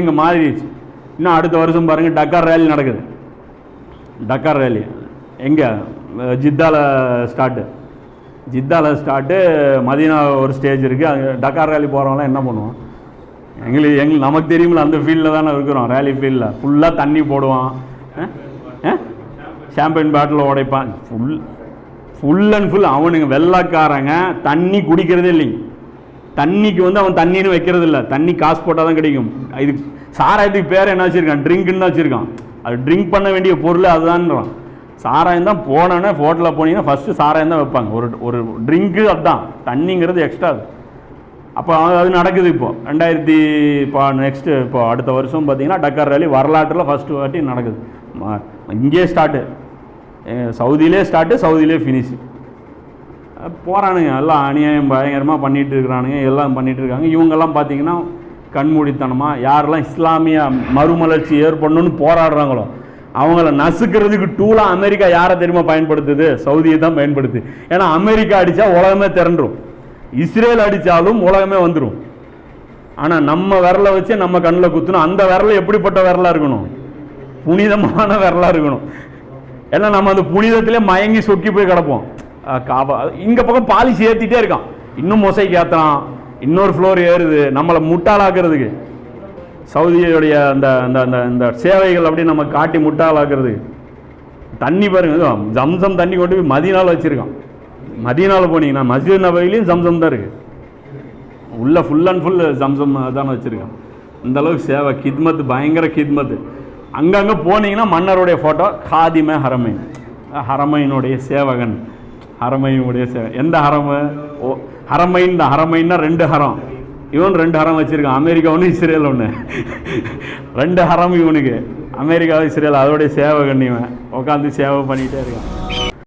இங்கே மாறிடுச்சு. இன்னும் அடுத்த வருஷம் பாருங்கள் டக்கார் ரேலி நடக்குது. டக்கார் ரேலி எங்கே? ஜித்தாவில் ஸ்டார்ட்டு மதீனா ஒரு ஸ்டேஜ் இருக்குது. அங்கே டக்கார் ரேலி போகிறவங்களாம் என்ன பண்ணுவோம்? எங்களுக்கு நமக்கு தெரியுமில்ல, அந்த ஃபீல்டில் தானே இருக்கிறோம். ரேலி ஃபீல்டில் ஃபுல்லாக தண்ணி போடுவான், ஷாம்பைன் பாட்டில் உடைப்பான். ஃபுல் அண்ட் ஃபுல் அவனுங்க வெள்ளைக்காரங்க தண்ணி குடிக்கிறதே இல்லைங்க. தண்ணிக்கு அவன் தண்ணின்னு வைக்கிறது இல்லை. தண்ணி காசு போட்டால் தான் கிடைக்கும். இது சாராயத்துக்கு பேர் என்ன வச்சுருக்கான்? ட்ரிங்க்குன்னு தான் வச்சுருக்கான். அது ட்ரிங்க் பண்ண வேண்டிய பொருள் அதுதான்றான். சாராயம் தான். போனோன்னே ஹோட்டலில் போனீங்கன்னா ஃபஸ்ட்டு சாராயம் தான் வைப்பாங்க. ஒரு ட்ரிங்க்கு அதுதான். தண்ணிங்கிறது எக்ஸ்ட்ரா அது. அப்போ அது நடக்குது. இப்போ நெக்ஸ்ட்டு இப்போ அடுத்த வருஷம் பார்த்தீங்கன்னா டக்கார் ரேலி வரலாற்றில் ஃபஸ்ட்டு வாட்டி நடக்குது. இங்கேயே ஸ்டார்ட்டு, சவுதியிலே ஸ்டார்ட்டு, சவுதியிலே ஃபினிஷு. போகிறானுங்க எல்லாம் அநியாயம் பயங்கரமாக பண்ணிகிட்டு இருக்கிறானுங்க. எல்லாம் பண்ணிகிட்டு இருக்காங்க. இவங்கெல்லாம் பார்த்தீங்கன்னா கண்மூடித்தனமாக யாரெல்லாம் இஸ்லாமிய மறுமலர்ச்சி ஏற்படணும்னு போராடுறாங்களோ அவங்கள நசுக்கிறதுக்கு டூலாக அமெரிக்கா யாரை தெரியுமா பயன்படுத்துது? சவுதியை தான் பயன்படுத்து. ஏன்னா அமெரிக்கா அடித்தா உலகமே திரண்டுரும், இஸ்ரேல் அடித்தாலும் உலகமே வந்துடும். ஆனால் நம்ம விரலை வச்சு நம்ம கண்ணில் குத்தணும். அந்த விரல் எப்படிப்பட்ட விரலாக இருக்கணும்? புனிதமான விரலாக இருக்கணும். ஏன்னா நம்ம அந்த புனிதத்திலே மயங்கி சொக்கி போய் கிடப்போம். இங்கே பக்கம் பாலிசி ஏற்றிட்டே இருக்கான். இன்னும் மொசைக்கு ஏற்றுறான், இன்னொரு ஃப்ளோர் ஏறுது நம்மளை முட்டாளாக்குறதுக்கு. சவுதியுடைய அந்த அந்த அந்த இந்த சேவைகள் அப்படி நம்ம காட்டி முட்டாளாக்குறது. தண்ணி பாருங்க, ஜம்சம் தண்ணி கொண்டு போய் மதீனாவில் வச்சுருக்கான். மதீனாவில் போனீங்கன்னா மஸ்ஜித் நபவிலையும் ஜம்சம் தான் இருக்குது. உள்ள ஃபுல் அண்ட் ஃபுல் ஜம்சம் தானே வச்சுருக்கான். இந்தளவுக்கு சேவை, கித்மத்து, பயங்கர கித்மத்து. அங்கங்கே போனீங்கன்னா மன்னருடைய ஃபோட்டோ, காதிமே ஹரமைன், ஹரமைனுடைய சேவகன், ஹரமைனுடைய சேவை. எந்த ஹரமு? ஹரமைன் தான். ஹரமைன்னா 2 ஹரம். இவன் 2 ஹரம் வச்சுருக்கான். அமெரிக்கா ஒன்று, இஸ்ரேல் ஒன்று. 2 ஹரம் இவனுக்கு. அமெரிக்கா இஸ்ரேல் அதோடைய சேவகன். இவன் உட்காந்து சேவை பண்ணிகிட்டே இருக்கான்.